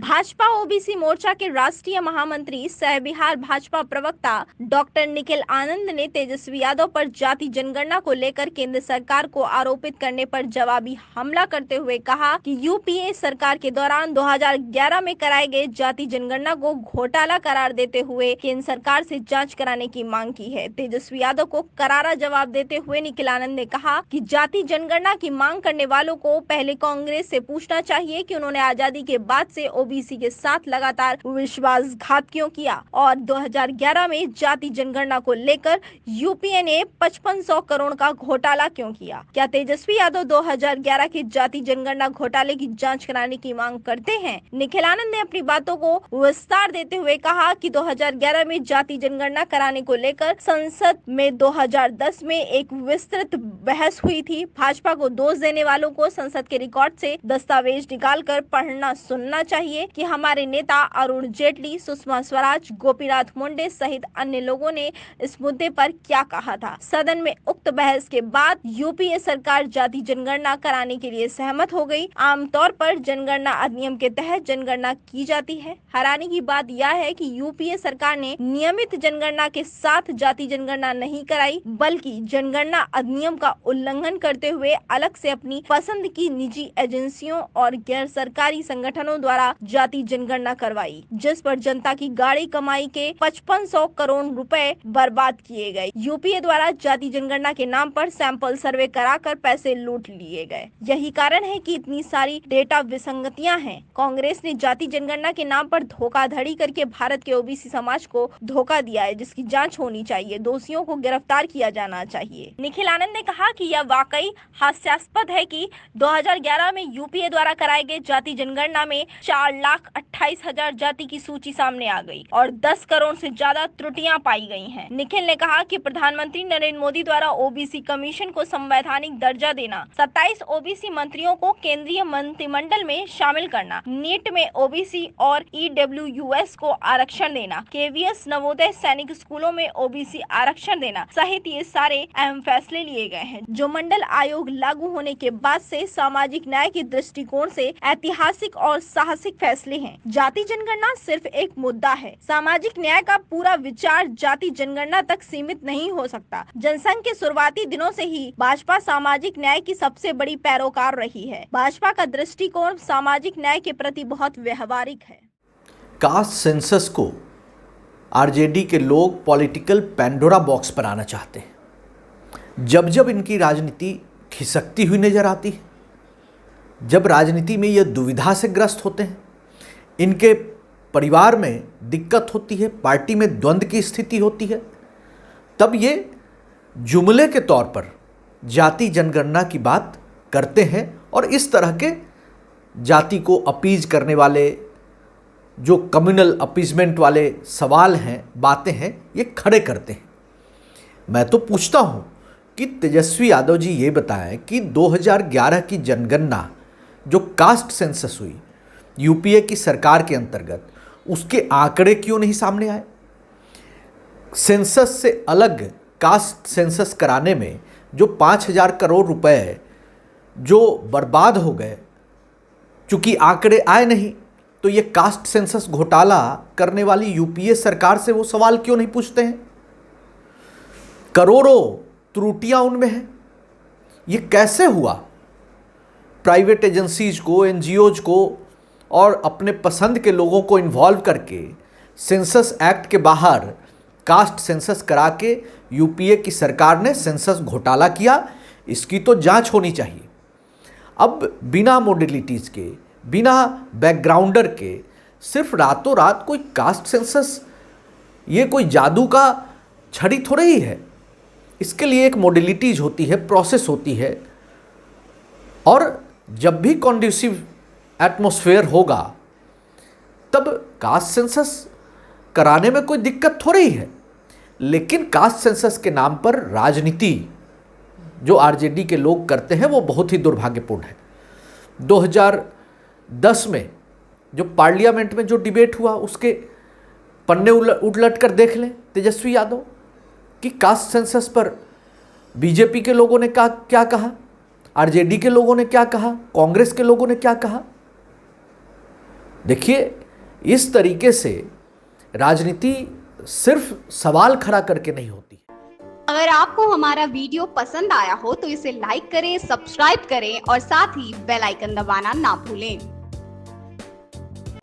Bhajpa OBC मोर्चा के राष्ट्रीय महामंत्री सह बिहार भाजपा प्रवक्ता डॉक्टर निखिल आनंद ने तेजस्वी यादव पर जाति जनगणना को लेकर केंद्र सरकार को आरोपित करने पर जवाबी हमला करते हुए कहा कि यूपीए सरकार के दौरान 2011 में कराए गए जाति जनगणना को घोटाला करार देते हुए केंद्र सरकार से जांच कराने की मांग की है। तेजस्वी यादव को करारा जवाब देते हुए निखिल आनंद ने कहा कि जाति जनगणना की मांग करने वालों को पहले कांग्रेस से पूछना चाहिए कि उन्होंने आजादी के बाद से ओबीसी के साथ लगातार विश्वासघात क्यों किया और 2011 में जाति जनगणना को लेकर यूपीए ने 5500 करोड़ का घोटाला क्यों किया। क्या तेजस्वी यादव 2011 के जाति जनगणना घोटाले की जांच कराने की मांग करते हैं? निखिल आनंद ने अपनी बातों को विस्तार देते हुए कहा कि 2011 में जाति जनगणना कराने को लेकर संसद में 2010 में एक विस्तृत बहस हुई थी। भाजपा को दोष देने वालों को संसद के रिकॉर्ड से दस्तावेज निकालकर पढ़ना सुनना चाहिए कि हमारे नेता अरुण जेटली, सुषमा स्वराज, गोपीनाथ मुंडे सहित अन्य लोगों ने इस मुद्दे पर क्या कहा था। सदन में उक्त बहस के बाद यूपीए सरकार जाति जनगणना कराने के लिए सहमत हो गई। आमतौर पर जनगणना अधिनियम के तहत जनगणना की जाती है। हैरानी की बात यह है कि यूपीए सरकार ने नियमित जनगणना के साथ जाति जनगणना नहीं कराई, बल्कि जनगणना अधिनियम का उल्लंघन करते हुए अलग से अपनी पसंद की निजी एजेंसियों और गैर सरकारी संगठनों द्वारा जाति जनगणना करवाई, जिस पर जनता की गाढ़ी कमाई के 5500 करोड़ रुपए बर्बाद किए गए। यूपीए द्वारा जाति जनगणना के नाम पर सैंपल सर्वे कराकर पैसे लूट लिए गए। यही कारण है कि इतनी सारी डेटा विसंगतियां हैं। कांग्रेस ने जाति जनगणना के नाम पर धोखाधड़ी करके भारत के ओबीसी समाज को धोखा दिया है, जिसकी जांच होनी चाहिए। दोषियों को गिरफ्तार किया जाना चाहिए। निखिल आनंद ने कहा कि यह वाकई हास्यास्पद है कि 2011 में यूपीए द्वारा कराए गए जाति जनगणना में 4,28,000 जाति की सूची सामने आ गई और 10 करोड़ से ज्यादा त्रुटियां पाई गई हैं। निखिल ने कहा कि प्रधानमंत्री नरेंद्र मोदी द्वारा ओबीसी कमीशन को संवैधानिक दर्जा देना, 27 ओबीसी मंत्रियों को केंद्रीय मंत्रिमंडल में शामिल करना, नीट में ओबीसी और ईडब्ल्यूएस को आरक्षण देना, केवीएस नवोदय सैनिक स्कूलों में ओबीसी आरक्षण देना सहित ये सारे अहम फैसले लिए गए हैं, जो मंडल आयोग लागू होने के बाद से सामाजिक न्याय के दृष्टिकोण से ऐतिहासिक और साहसिक फैसले हैं। जाति जनगणना सिर्फ एक मुद्दा है। सामाजिक न्याय का पूरा विचार जाति जनगणना तक सीमित नहीं हो सकता। जनसंघ के शुरुआती दिनों से ही भाजपा सामाजिक न्याय की सबसे बड़ी पैरोकार रही है। भाजपा का दृष्टिकोण सामाजिक न्याय के प्रति बहुत व्यवहारिक है। कास्ट सेंसस को आरजेडी के लोग पॉलिटिकल पैंडोरा बॉक्स बनाना चाहते हैं। जब जब इनकी राजनीति खिसकती हुई नजर आती है, जब राजनीति में ये दुविधा से ग्रस्त होते हैं, इनके परिवार में दिक्कत होती है, पार्टी में द्वंद्व की स्थिति होती है, तब ये जुमले के तौर पर जाति जनगणना की बात करते हैं और इस तरह के जाति को अपीज करने वाले, जो कम्युनल अपीजमेंट वाले सवाल हैं, बातें हैं, ये खड़े करते हैं। मैं तो पूछता हूँ कि तेजस्वी यादव जी ये बताएं कि 2011 की जनगणना जो कास्ट सेंसस हुई यूपीए की सरकार के अंतर्गत, उसके आंकड़े क्यों नहीं सामने आए? सेंसस से अलग कास्ट सेंसस कराने में जो 5,000 करोड़ रुपए जो बर्बाद हो गए, चूंकि आंकड़े आए नहीं, तो ये कास्ट सेंसस घोटाला करने वाली यूपीए सरकार से वो सवाल क्यों नहीं पूछते हैं? करोड़ों त्रुटियां उनमें हैं। ये कैसे हुआ? प्राइवेट एजेंसीज को, एनजीओज को और अपने पसंद के लोगों को इन्वॉल्व करके सेंसस एक्ट के बाहर कास्ट सेंसस करा के यूपीए की सरकार ने सेंसस घोटाला किया। इसकी तो जांच होनी चाहिए। अब बिना मोडेलिटीज़ के, बिना बैकग्राउंडर के, सिर्फ रातों रात कोई कास्ट सेंसस, ये कोई जादू का छड़ी थोड़े ही है। इसके लिए एक मोडेलिटीज होती है, प्रोसेस होती है, और जब भी कॉन्ड्यूसिव एटमॉस्फेयर होगा तब कास्ट सेंसस कराने में कोई दिक्कत थोड़ी ही है। लेकिन कास्ट सेंसस के नाम पर राजनीति जो आरजेडी के लोग करते हैं वो बहुत ही दुर्भाग्यपूर्ण है। 2010 में जो पार्लियामेंट में जो डिबेट हुआ, उसके पन्ने उलट कर देख लें तेजस्वी यादव कि कास्ट सेंसस पर बीजेपी के लोगों ने क्या कहा, आरजेडी के लोगों ने क्या कहा, कांग्रेस के लोगों ने क्या कहा। देखिए, इस तरीके से राजनीति सिर्फ सवाल खड़ा करके नहीं होती। अगर आपको हमारा वीडियो पसंद आया हो तो इसे लाइक करें, सब्सक्राइब करें और साथ ही बेल आइकन दबाना ना भूलें।